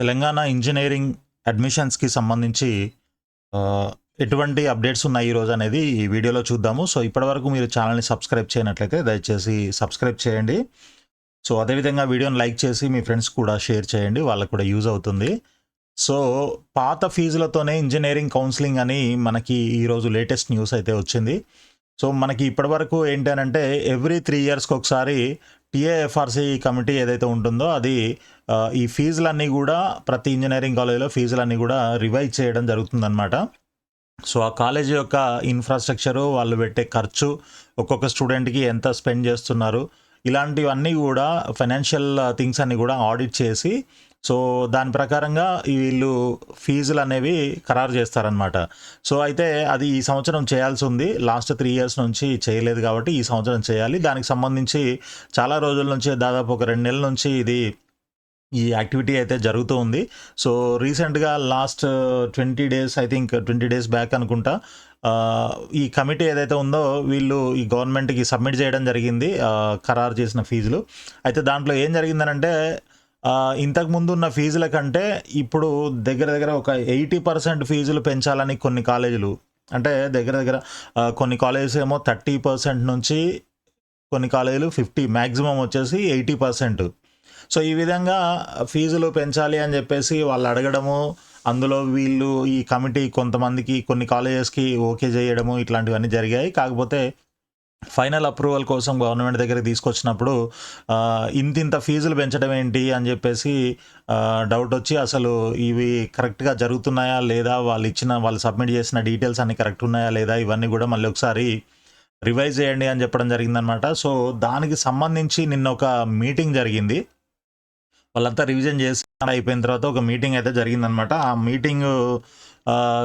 Telangana engineering అడ్మిషన్స్‌కి సంబంధించి ఆహ్, ఎటువంటి అప్డేట్స్ ఉన్నాయి ఈరోజు అనేది ఈ వీడియోలో చూద్దాము. సో, ఇప్పటివరకు మీరు ఛానల్‌ని సబ్స్క్రైబ్ చేయనట్లయితే దయచేసి సబ్స్క్రైబ్ చేయండి. సో, అదేవిధంగా వీడియోని లైక్ చేసి మీ ఫ్రెండ్స్ కూడా షేర్ చేయండి. వాళ్ళకి కూడా యూజ్ అవుతుంది. సో, పాత ఫీజులతోనే ఇంజినీరింగ్ కౌన్సెలింగ్ అని మనకి ఈరోజు లేటెస్ట్ న్యూస్ అయితే వచ్చింది. సో, మనకి ఇప్పటివరకు ఏంటనంటే ఎవ్రీ 3 ఇయర్స్‌కి ఒకసారి టీఏఎఫ్ఆర్‌సీ కమిటీ ఏదైతే ఉంటుందో అది ఈ ఫీజులన్నీ గూడా ప్రతి ఇంజినీరింగ్ కాలేజ్‌లో ఫీజులన్నీ గూడా రివైజ్ చేయడం జరుగుతుందనమాట. సో, ఆ కాలేజీ యొక్క ఇన్‌ఫ్రాస్ట్రక్చరు, వాళ్ళు పెట్టే ఖర్చు, ఒక్కొక్క స్టూడెంట్‌కి ఎంత స్పెండ్ చేస్తున్నారు, ఇలాంటివన్నీ గూడా ఫైనాన్షియల్ థింగ్స్ అన్నీ గూడా ఆడిట్ చేసి, సో, దాని ప్రకారంగా వీళ్ళు ఫీజులనేవి ఖరారు చేస్తారనమాట. సో, అయితే అది ఈ సంవత్సరం చేయాల్సుంది. లాస్ట్ 3 ఇయర్స్ నుంచి చేయలేదు కాబట్టి ఈ సంవత్సరం చేయాలి. దానికి సంబంధించి చాలా రోజుల నుంచి దాదాపు ఒక 2 నెలల నుంచి ఈ యాక్టివిటీ అయితే జరుగుతూ ఉంది. సో, రీసెంట్‌గా last 20 days I think 20 days back అనుకుంటా ఈ కమిటీ ఏదైతే ఉందో వీళ్ళు ఈ గవర్నమెంట్‌కి సబ్మిట్ చేయడం జరిగింది ఖరారు చేసిన ఫీజులు. అయితే దాంట్లో ఏం జరిగిందనంటే ఇంతకుముందు ఉన్న ఫీజుల కంటే ఇప్పుడు దగ్గర దగ్గర ఒక 80% ఫీజులు పెంచాలని కొన్ని కాలేజీలు, అంటే దగ్గర దగ్గర కొన్ని కాలేజెస్ ఏమో 30% నుంచి కొన్ని కాలేజీలు 50 మాక్సిమం వచ్చేసి 80%. సో, ఈ విధంగా ఫీజులు పెంచాలి అని చెప్పేసి వాళ్ళు అడగడము, అందులో వీళ్ళు ఈ కమిటీ కొంతమందికి కొన్ని కాలేజెస్‌కి ఓకే చేయడము ఇట్లాంటివన్నీ జరిగాయి. కాకపోతే ఫైనల్ అప్రూవల్ కోసం గవర్నమెంట్ దగ్గరికి తీసుకొచ్చినప్పుడు ఇంతింత ఫీజులు పెంచడం ఏంటి అని చెప్పేసి డౌట్ వచ్చి అసలు ఇవి కరెక్ట్‌గా జరుగుతున్నాయా లేదా, వాళ్ళు సబ్మిట్ చేసిన డీటెయిల్స్ అన్నీ కరెక్ట్ ఉన్నాయా లేదా, ఇవన్నీ కూడా మళ్ళీ ఒకసారి రివైజ్ చేయండి అని చెప్పడం జరిగిందనమాట. సో, దానికి సంబంధించి నిన్న ఒక మీటింగ్ జరిగింది. వాళ్ళంతా రివిజన్ చేసి అయిపోయిన తర్వాత ఒక మీటింగ్ అయితే జరిగిందనమాట. ఆ మీటింగు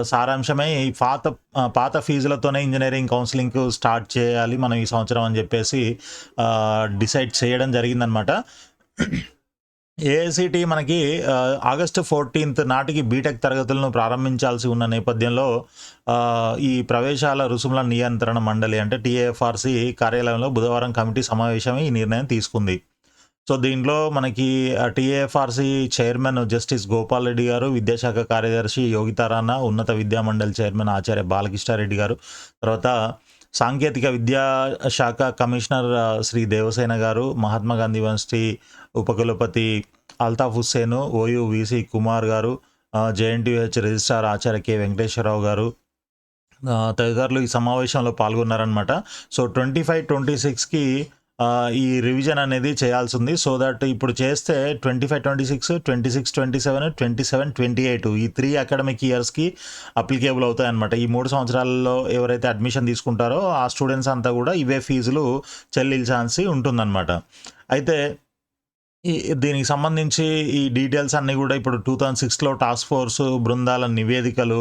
సారాంశమే ఈ పాత ఫీజులతోనే ఇంజినీరింగ్ కౌన్సిలింగ్‌కు స్టార్ట్ చేయాలి మనం ఈ సంవత్సరం అని చెప్పేసి డిసైడ్ చేయడం జరిగిందనమాట. ఏఐసీటీ మనకి ఆగస్టు 14 నాటికి బీటెక్ తరగతులను ప్రారంభించాల్సి ఉన్న నేపథ్యంలో ఈ ప్రవేశాల రుసుముల నియంత్రణ మండలి అంటే టీఏఎఫ్ఆర్‌సీ కార్యాలయంలో బుధవారం కమిటీ సమావేశమై ఈ నిర్ణయం తీసుకుంది. సో, దీంట్లో మనకి టీఏఎఫ్ఆర్‌సీ చైర్మన్ జస్టిస్ గోపాల్ రెడ్డి గారు, విద్యాశాఖ కార్యదర్శి యోగితా రాణా, ఉన్నత విద్యా మండలి చైర్మన్ ఆచార్య బాలకృష్ణారెడ్డి గారు, తర్వాత సాంకేతిక విద్యా శాఖ కమిషనర్ శ్రీ దేవసేన గారు, మహాత్మా గాంధీ యూనివర్సిటీ ఉపకులపతి Altaf Hussein, OU VC Kumar గారు, జేఎన్టీయూహెచ్ రిజిస్ట్రార్ ఆచార్య కె వెంకటేశ్వరరావు గారు తదితరులు ఈ సమావేశంలో పాల్గొన్నారనమాట. సో, 25, 26కి ఈ రివిజన్ అనేది చేయాల్సింది. సో దట్ ఇప్పుడు చేస్తే 25, 26, 26, 27, 27, 28 ఈ 3 అకాడమిక్ ఇయర్స్‌కి అప్లికేబుల్ అవుతాయన్నమాట. ఈ 3 సంవత్సరాల్లో ఎవరైతే అడ్మిషన్ తీసుకుంటారో ఆ స్టూడెంట్స్ అంతా కూడా ఇవే ఫీజులు చెల్లించాల్సి ఉంటుందన్నమాట. అయితే దీనికి సంబంధించి ఈ డీటెయిల్స్ అన్నీ కూడా ఇప్పుడు 2006లో టాస్క్ ఫోర్స్ బృందాల నివేదికలు,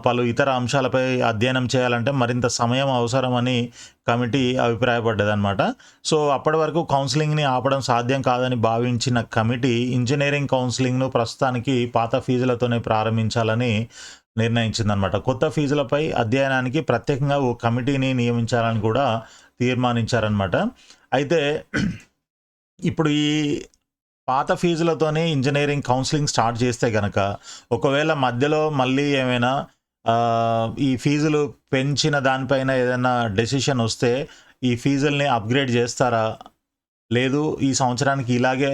పలు ఇతర అంశాలపై అధ్యయనం చేయాలంటే మరింత సమయం అవసరమని కమిటీ అభిప్రాయపడ్డదనమాట. సో, అప్పటి వరకు కౌన్సిలింగ్‌ని ఆపడం సాధ్యం కాదని భావించిన కమిటీ ఇంజినీరింగ్ కౌన్సిలింగ్‌ను ప్రస్తుతానికి పాత ఫీజులతోనే ప్రారంభించాలని నిర్ణయించిందనమాట. కొత్త ఫీజులపై అధ్యయనానికి ప్రత్యేకంగా ఓ కమిటీని నియమించాలని కూడా తీర్మానించారనమాట. అయితే ఇప్పుడు ఈ పాత ఫీజులతోనే ఇంజినీరింగ్ కౌన్సిలింగ్ స్టార్ట్ చేస్తే గనక, ఒకవేళ మధ్యలో మళ్ళీ ఏమైనా ఈ ఫీజులు పెంచిన దానిపైన ఏదైనా డెసిషన్ వస్తే ఈ ఫీజుల్ని అప్‌గ్రేడ్ చేస్తారా? లేదు ఈ సంవత్సరానికి ఇలాగే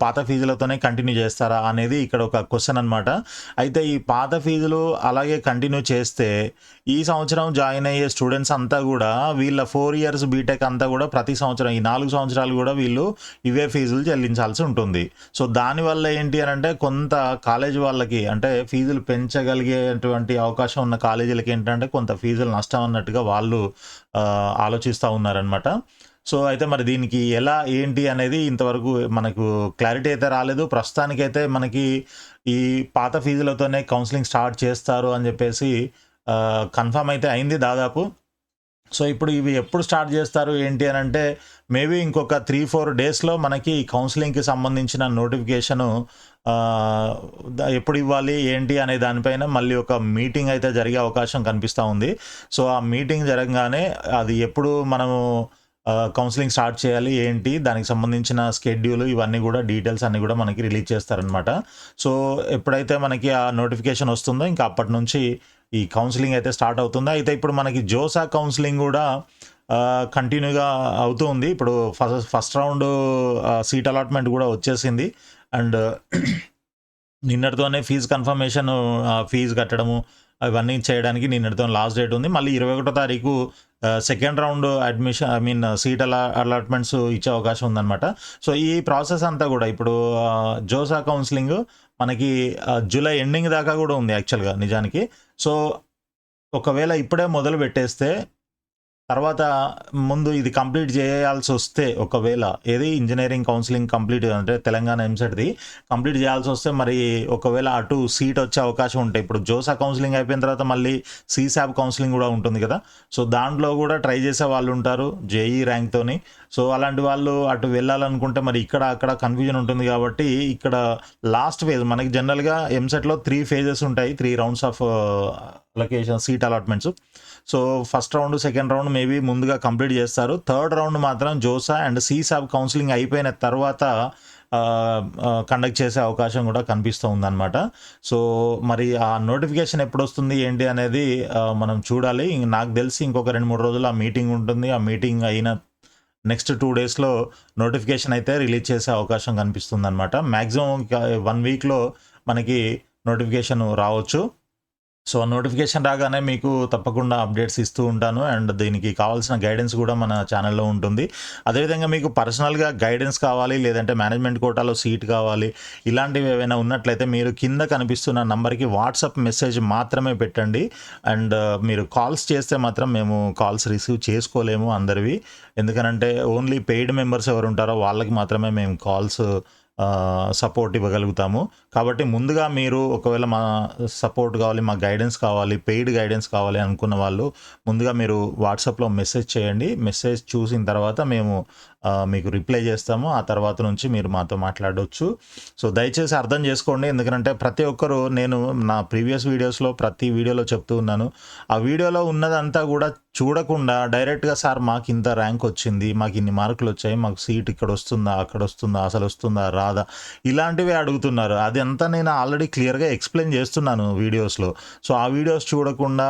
పాత ఫీజులతోనే కంటిన్యూ చేస్తారా? అనేది ఇక్కడ ఒక క్వెషన్ అనమాట. అయితే ఈ పాత ఫీజులు అలాగే కంటిన్యూ చేస్తే ఈ సంవత్సరం జాయిన్ అయ్యే స్టూడెంట్స్ అంతా కూడా వీళ్ళ 4 ఇయర్స్ బీటెక్ అంతా కూడా ప్రతి సంవత్సరం ఈ 4 సంవత్సరాలు కూడా వీళ్ళు ఇవే ఫీజులు చెల్లించాల్సి ఉంటుంది. సో, దానివల్ల ఏంటి అనంటే కొంత కాలేజీ వాళ్ళకి అంటే ఫీజులు పెంచగలిగేటువంటి అవకాశం ఉన్న కాలేజీలకి ఏంటంటే కొంత ఫీజులు నష్టం అన్నట్టుగా వాళ్ళు ఆలోచిస్తూ ఉన్నారనమాట. సో, అయితే మరి దీనికి ఎలా ఏంటి అనేది ఇంతవరకు మనకు క్లారిటీ అయితే రాలేదు. ప్రస్తుతానికైతే మనకి ఈ పాత ఫీజులతోనే కౌన్సిలింగ్ స్టార్ట్ చేస్తారు అని చెప్పేసి కన్ఫర్మ్ అయితే అయింది దాదాపు. సో, ఇప్పుడు ఇవి ఎప్పుడు స్టార్ట్ చేస్తారు ఏంటి అనంటే మేబీ ఇంకొక 3, 4 డేస్‌లో మనకి కౌన్సిలింగ్‌కి సంబంధించిన నోటిఫికేషను ఎప్పుడు ఇవ్వాలి ఏంటి అనే దానిపైన మళ్ళీ ఒక మీటింగ్ అయితే జరిగే అవకాశం కనిపిస్తూ ఉంది. సో, ఆ మీటింగ్ జరగంగానే అది ఎప్పుడు మనము కౌన్సిలింగ్ స్టార్ట్ చేయాలి ఏంటి, దానికి సంబంధించిన స్కెడ్యూల్ ఇవన్నీ కూడా డీటెయిల్స్ అన్నీ కూడా మనకి రిలీజ్ చేస్తారనమాట. సో ఎప్పుడైతే మనకి ఆ నోటిఫికేషన్ వస్తుందో ఇంకా అప్పటి నుంచి ఈ కౌన్సిలింగ్ అయితే స్టార్ట్ అవుతుంది. అయితే ఇప్పుడు మనకి జోసా కౌన్సిలింగ్ కూడా కంటిన్యూగా అవుతూ ఉంది. ఇప్పుడు ఫస్ట్ రౌండ్ సీట్ అలాట్మెంట్ కూడా వచ్చేసింది. అండ్ నిన్నటితోనే ఫీజు కన్ఫర్మేషన్, ఫీజు కట్టడము అవన్నీ చేయడానికి నిన్నటితో లాస్ట్ డేట్ ఉంది. మళ్ళీ 21వ తారీఖు second round admission seat allotments ఇచ్చే అవకాశం ఉందన్నమాట. సో ఈ ప్రాసెస్ అంతా కూడా ఇప్పుడు జోసా కౌన్సిలింగ్ మనకి జూలై ఎండింగ్ దాకా కూడా ఉంది యాక్చువల్గా నిజానికి. సో ఒకవేళ ఇప్పుడే మొదలు పెట్టేస్తే తర్వాత ముందు ఇది కంప్లీట్ చేయాల్సి వస్తే, ఒకవేళ ఏది ఇంజనీరింగ్ కౌన్సిలింగ్ కంప్లీట్ అంటే తెలంగాణ ఎంసెట్ది కంప్లీట్ చేయాల్సి వస్తే మరి ఒకవేళ అటు సీట్ వచ్చే అవకాశం ఉంటాయి. ఇప్పుడు జోసా కౌన్సిలింగ్ అయిపోయిన తర్వాత మళ్ళీ సీసాబ్ కౌన్సిలింగ్ కూడా ఉంటుంది కదా. సో దాంట్లో కూడా ట్రై చేసే వాళ్ళు ఉంటారు జేఈ ర్యాంక్తోని. సో అలాంటి వాళ్ళు అటు వెళ్ళాలనుకుంటే మరి ఇక్కడ అక్కడ కన్ఫ్యూజన్ ఉంటుంది కాబట్టి ఇక్కడ లాస్ట్ ఫేజ్ మనకి జనరల్గా ఎంసెట్లో 3 phases ఉంటాయి, 3 rounds of allocation seat allotments. So first round second round maybe ముందుగా కంప్లీట్ చేస్తారు. థర్డ్ రౌండ్ మాత్రం జోసా అండ్ సీసాబ్ కౌన్సిలింగ్ అయిపోయిన తర్వాత కండక్ట్ చేసే అవకాశం కూడా కనిపిస్తూ ఉందన్నమాట. సో మరి ఆ నోటిఫికేషన్ ఎప్పుడు వస్తుంది ఏంటి అనేది మనం చూడాలి. నాకు తెలిసి ఇంకొక 2-3 రోజులు ఆ మీటింగ్ ఉంటుంది. ఆ మీటింగ్ అయిన నెక్స్ట్ 2 daysలో నోటిఫికేషన్ అయితే రిలీజ్ చేసే అవకాశం కనిపిస్తుంది అనమాట. మ్యాక్సిమం 1 weekలో మనకి నోటిఫికేషన్ రావచ్చు. సో నోటిఫికేషన్ రాగానే మీకు తప్పకుండా అప్డేట్స్ ఇస్తూ ఉంటాను. అండ్ దీనికి కావాల్సిన గైడెన్స్ కూడా మన ఛానల్లో ఉంటుంది. అదేవిధంగా మీకు పర్సనల్గా గైడెన్స్ కావాలి, లేదంటే మేనేజ్మెంట్ కోటాలో సీట్ కావాలి, ఇలాంటివి ఏవైనా ఉన్నట్లయితే మీరు కింద కనిపిస్తున్న నంబర్కి వాట్సాప్ మెసేజ్ మాత్రమే పెట్టండి. అండ్ మీరు కాల్స్ చేస్తే మాత్రం మేము కాల్స్ రిసీవ్ చేసుకోలేము అందరివి. ఎందుకనంటే ఓన్లీ పెయిడ్ మెంబర్స్ ఎవరు ఉంటారో వాళ్ళకి మాత్రమే మేము కాల్స్ సపోర్ట్ ఇవ్వగలుగుతాము. కాబట్టి ముందుగా మీరు ఒకవేళ మా సపోర్ట్ కావాలి, మా గైడెన్స్ కావాలి, పెయిడ్ గైడెన్స్ కావాలి అనుకున్న వాళ్ళు ముందుగా మీరు వాట్సాప్లో మెసేజ్ చేయండి. మెసేజ్ చూసిన తర్వాత మేము మీకు రిప్లై చేస్తాము. ఆ తర్వాత నుంచి మీరు మాతో మాట్లాడవచ్చు. సో దయచేసి అర్థం చేసుకోండి. ఎందుకంటే ప్రతి ఒక్కరు, నేను నా ప్రీవియస్ వీడియోస్లో ప్రతి వీడియోలో చెప్తూ ఉన్నాను, ఆ వీడియోలో ఉన్నదంతా కూడా చూడకుండా డైరెక్ట్గా సార్ మాకు ఇంత ర్యాంక్ వచ్చింది, మాకు ఇన్ని మార్కులు వచ్చాయి, మాకు సీట్ ఇక్కడ వస్తుందా అక్కడ వస్తుందా అసలు వస్తుందా రాదా ఇలాంటివే అడుగుతున్నారు. అది అంతా నేను ఆల్రెడీ క్లియర్గా ఎక్స్ప్లెయిన్ చేస్తున్నాను వీడియోస్లో. సో ఆ వీడియోస్ చూడకుండా,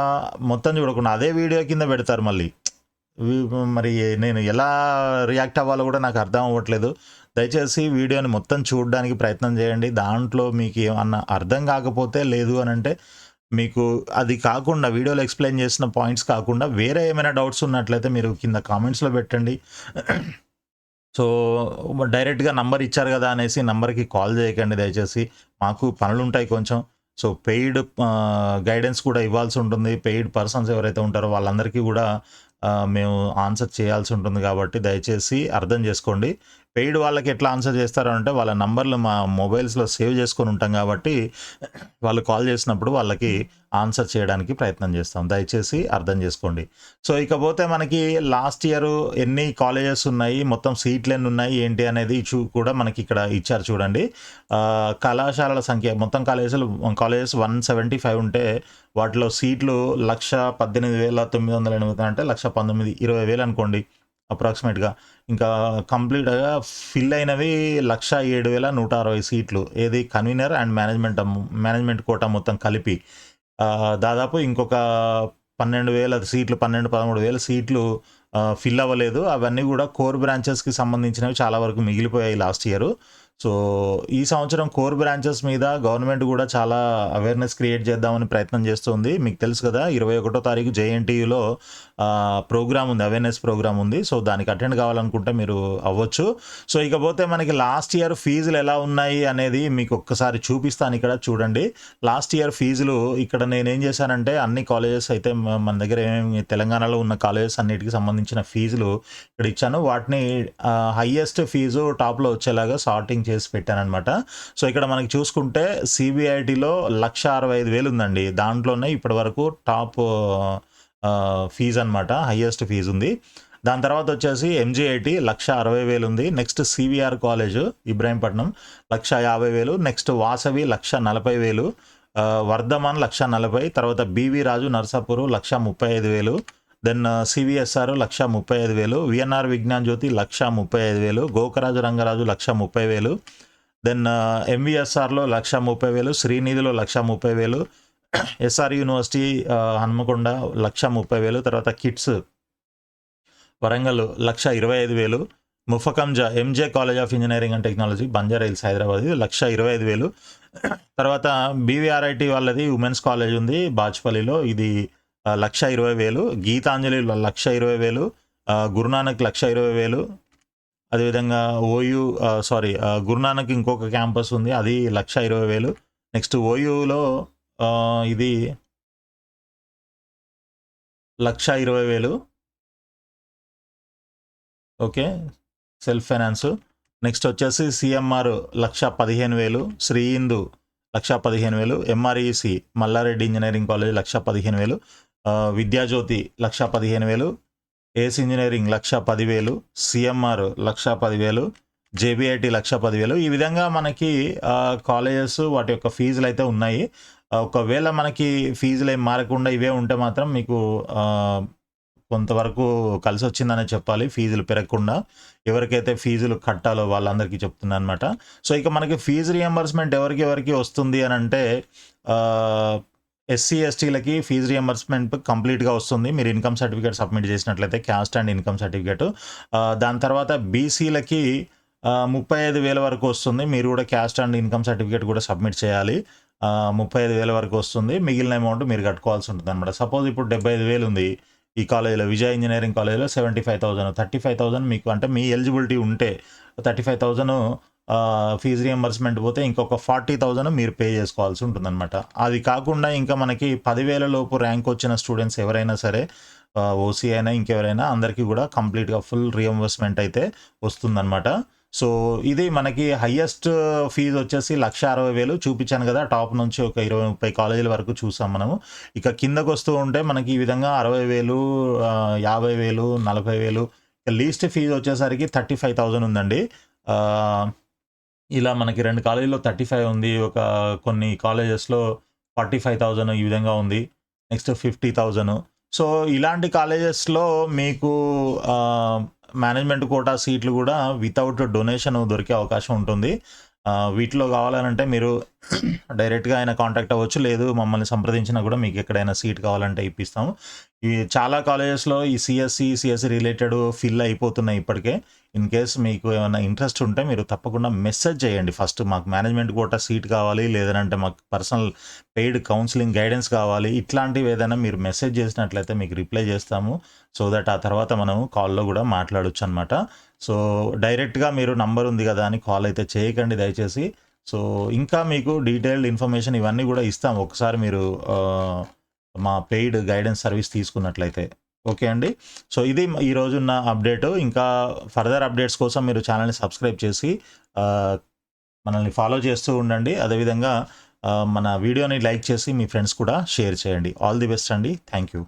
మొత్తం చూడకుండా అదే వీడియో కింద పెడతారు మళ్ళీ. మరి నేను ఎలా రియాక్ట్ అవ్వాలో కూడా నాకు అర్థం అవ్వట్లేదు. దయచేసి వీడియోని మొత్తం చూడడానికి ప్రయత్నం చేయండి. దాంట్లో మీకు ఏమన్నా అర్థం కాకపోతే, లేదు అని అంటే మీకు అది కాకుండా వీడియోలో ఎక్స్ప్లెయిన్ చేసిన పాయింట్స్ కాకుండా వేరే ఏమైనా డౌట్స్ ఉన్నట్లయితే మీరు కింద కామెంట్స్లో పెట్టండి. సో డైరెక్ట్గా నంబర్ ఇచ్చారు కదా అనేసి నంబర్కి కాల్ చేయకండి దయచేసి. మాకు పనులు ఉంటాయి కొంచెం. సో పెయిడ్ గైడెన్స్ కూడా ఇవ్వాల్సి ఉంటుంది. పెయిడ్ పర్సన్స్ ఎవరైతే ఉంటారో వాళ్ళందరికీ కూడా మేము ఆన్సర్ చేయాల్సి ఉంటుంది. కాబట్టి దయచేసి అర్థం చేసుకోండి. పెయిడ్ వాళ్ళకి ఎట్లా ఆన్సర్ చేస్తారు అంటే వాళ్ళ నంబర్లు మా మొబైల్స్లో సేవ్ చేసుకొని ఉంటాం కాబట్టి వాళ్ళు కాల్ చేసినప్పుడు వాళ్ళకి ఆన్సర్ చేయడానికి ప్రయత్నం చేస్తాం. దయచేసి అర్థం చేసుకోండి. సో ఇకపోతే మనకి లాస్ట్ ఇయర్ ఎన్ని కాలేజెస్ ఉన్నాయి, మొత్తం సీట్లు ఎన్ని ఉన్నాయి ఏంటి అనేది కూడా మనకి ఇక్కడ ఇచ్చారు చూడండి. కళాశాలల సంఖ్య మొత్తం కాలేజెస్ 175 ఉంటే వాటిలో సీట్లు 118,980 అంటే 119,20,000 అనుకోండి అప్రాక్సిమేట్గా. ఇంకా కంప్లీట్గా ఫిల్ అయినవి 107,160 సీట్లు. ఏది కన్వీనర్ అండ్ మేనేజ్మెంట్ కోటా మొత్తం కలిపి దాదాపు ఇంకొక 12,000 సీట్లు, 13,000 సీట్లు ఫిల్ అవ్వలేదు. అవన్నీ కూడా కోర్ బ్రాంచెస్కి సంబంధించినవి చాలా వరకు మిగిలిపోయాయి లాస్ట్ ఇయర్. సో ఈ సంవత్సరం కోర్ బ్రాంచెస్ మీద గవర్నమెంట్ కూడా చాలా అవేర్నెస్ క్రియేట్ చేద్దామని ప్రయత్నం చేస్తుంది. మీకు తెలుసు కదా, 21వ తారీఖు జేఎన్టీయూలో ప్రోగ్రామ్ ఉంది, అవేర్నెస్ ప్రోగ్రామ్ ఉంది. సో దానికి అటెండ్ కావాలనుకుంటే మీరు అవ్వచ్చు. సో ఇకపోతే మనకి లాస్ట్ ఇయర్ ఫీజులు ఎలా ఉన్నాయి అనేది మీకు ఒక్కసారి చూపిస్తాను. ఇక్కడ చూడండి, లాస్ట్ ఇయర్ ఫీజులు ఇక్కడ నేనేం చేశానంటే అన్ని కాలేజెస్ అయితే మన దగ్గర ఏమేమి తెలంగాణలో ఉన్న కాలేజెస్ అన్నిటికి సంబంధించిన ఫీజులు ఇక్కడ ఇచ్చాను. వాటిని హైయెస్ట్ ఫీజు టాప్లో వచ్చేలాగా సార్టింగ్ చేసి పెట్టానమాట. సో ఇక్కడ మనకి చూసుకుంటే సిబిఐటిలో 165,000 ఉందండి. దాంట్లోనే ఇప్పటి వరకు టాప్ ఫీజు అనమాట, హైయెస్ట్ ఫీజు ఉంది. దాని తర్వాత వచ్చేసి ఎంజీఐటి 160,000 ఉంది. Next CVR college Ibrahimpatnam 150,000. Next Vasavi 140,000. Vardhaman 140,000. తర్వాత BV Raju Narsapur 135,000. Then CVSR 1,35,000, VNR Vignan Jyothi 1,35,000, Gokaraju Rangaraju 1,30,000, then ఎంవిఎస్ఆర్లో 1,30,000, శ్రీనిధిలో 1,30,000, ఎస్ఆర్ యూనివర్సిటీ హన్మకొండ 1,30,000, తర్వాత KITS Warangal 1,25,000, Muffakham Jah MJ college of engineering and technology Banjara Hills Hyderabad 1,25,000. తర్వాత బీవీఆర్ఐటి వాళ్ళది ఉమెన్స్ కాలేజ్ ఉంది బాచ్పల్లిలో, ఇది 1,20,000, గీతాంజలి 1,20,000, గురునానక్ 1,20,000, అదేవిధంగా గురునానక్ ఇంకొక క్యాంపస్ ఉంది, అది 1,20,000. నెక్స్ట్ ఓయూలో ఇది 1,20,000. Okay, self finance. నెక్స్ట్ వచ్చేసి CMR 1,15,000, Sri Hindu 1,15,000, MREC Malla Reddy engineering college 1,15,000, Vidya Jyothi 1,15,000, ACE engineering 1,10,000, CMR 1,10,000, JBIT 1,10,000. ఈ విధంగా మనకి కాలేజెస్ వాటి యొక్క ఫీజులు అయితే ఉన్నాయి. ఒకవేళ మనకి ఫీజులు ఏం మారకుండా ఇవే ఉంటే మాత్రం మీకు కొంతవరకు కలిసి వచ్చిందనే చెప్పాలి, ఫీజులు పెరగకుండా. ఎవరికైతే ఫీజులు కట్టాలో వాళ్ళందరికీ చెప్తున్నాను అనమాట. సో ఇక మనకి ఫీజు రియంబర్స్మెంట్ ఎవరికి వస్తుంది అని అంటే, ఎస్సీ ఎస్టీలకి ఫీజు రియంబర్స్మెంట్ కంప్లీట్గా వస్తుంది మీరు ఇన్కమ్ సర్టిఫికేట్ సబ్మిట్ చేసినట్లయితే, క్యాస్ట్ అండ్ ఇన్కమ్ సర్టిఫికేట్. దాని తర్వాత బీసీలకి 35,000 వరకు వస్తుంది, మీరు కూడా క్యాస్ట్ అండ్ ఇన్కమ్ సర్టిఫికేట్ కూడా సబ్మిట్ చేయాలి. 35,000 వరకు వస్తుంది, మిగిలిన అమౌంట్ మీరు కట్టుకోవాల్సి ఉంటుంది అనమాట. సపోజ్ ఇప్పుడు 75,000 ఉంది ఈ కాలేజీలో, విజయ ఇంజనీరింగ్ కాలేజీలో 75,000, 35,000 మీకు అంటే మీ ఎలిజిబిలిటీ ఉంటే 35,000 ఫీజు రియంబర్స్మెంట్ పోతే ఇంకొక 40,000 మీరు పే చేసుకోవాల్సి ఉంటుందన్నమాట. అది కాకుండా ఇంకా మనకి 10,000 లోపు ర్యాంక్ వచ్చిన స్టూడెంట్స్ ఎవరైనా సరే, ఓసీ అయినా ఇంకెవరైనా, అందరికీ కూడా కంప్లీట్గా ఫుల్ రియంబర్స్మెంట్ అయితే వస్తుందన్నమాట. సో ఇది మనకి హయ్యెస్ట్ ఫీజు వచ్చేసి 1,60,000 చూపించాను కదా, టాప్ నుంచి ఒక 20-30 కాలేజీల వరకు చూసాం మనము. ఇక కిందకు వస్తూ ఉంటే మనకి ఈ విధంగా 60,000, 50,000, 40,000. లీస్ట్ ఫీజు వచ్చేసరికి 35,000 ఉందండి. ఇలా మనకి 2 కాలేజీలో 35 ఉంది, కొన్ని కాలేజెస్లో 45,000 ఈ విధంగా ఉంది, నెక్స్ట్ 50,000. సో ఇలాంటి కాలేజెస్లో మీకు మేనేజ్మెంట్ కోటా సీట్లు కూడా వితౌట్ డొనేషన్ దొరికే అవకాశం ఉంటుంది. వీటిలో కావాలనంటే మీరు డైరెక్ట్గా అయినా కాంటాక్ట్ అవ్వచ్చు, లేదు మమ్మల్ని సంప్రదించినా కూడా మీకు ఎక్కడైనా సీట్ కావాలంటే ఇప్పిస్తాము. ఈ చాలా కాలేజెస్లో ఈ సిఎస్సి రిలేటెడ్ ఫిల్ అయిపోతున్నాయి ఇప్పటికే. ఇన్ కేస్ మీకు ఏమైనా ఇంట్రెస్ట్ ఉంటే మీరు తప్పకుండా మెసేజ్ చేయండి ఫస్ట్, మాకు మేనేజ్మెంట్ కోటా సీట్ కావాలి, లేదంటే మాకు పర్సనల్ పెయిడ్ కౌన్సిలింగ్ గైడెన్స్ కావాలి, ఇట్లాంటివి ఏదైనా మీరు మెసేజ్ చేసినట్లయితే మీకు రిప్లై చేస్తాము. సో దట్ ఆ తర్వాత మనం కాల్లో కూడా మాట్లాడొచ్చు అనమాట. సో డైరెక్ట్గా మీరు నంబర్ ఉంది కదా అని కాల్ అయితే చేయకండి దయచేసి. సో ఇంకా మీకు డీటెయిల్డ్ ఇన్ఫర్మేషన్ ఇవన్నీ కూడా ఇస్తాం ఒకసారి మీరు మా పెయిడ్ గైడెన్స్ సర్వీస్ తీసుకున్నట్లయితే. ఓకే అండి, సో ఇది ఈరోజున్న అప్డేటు. ఇంకా ఫర్దర్ అప్డేట్స్ కోసం మీరు ఛానల్ని సబ్స్క్రైబ్ చేసి మనల్ని ఫాలో చేస్తూ ఉండండి. అదేవిధంగా మన వీడియోని లైక్ చేసి మీ ఫ్రెండ్స్ కూడా షేర్ చేయండి. ఆల్ ది బెస్ట్ అండి, థ్యాంక్ యూ.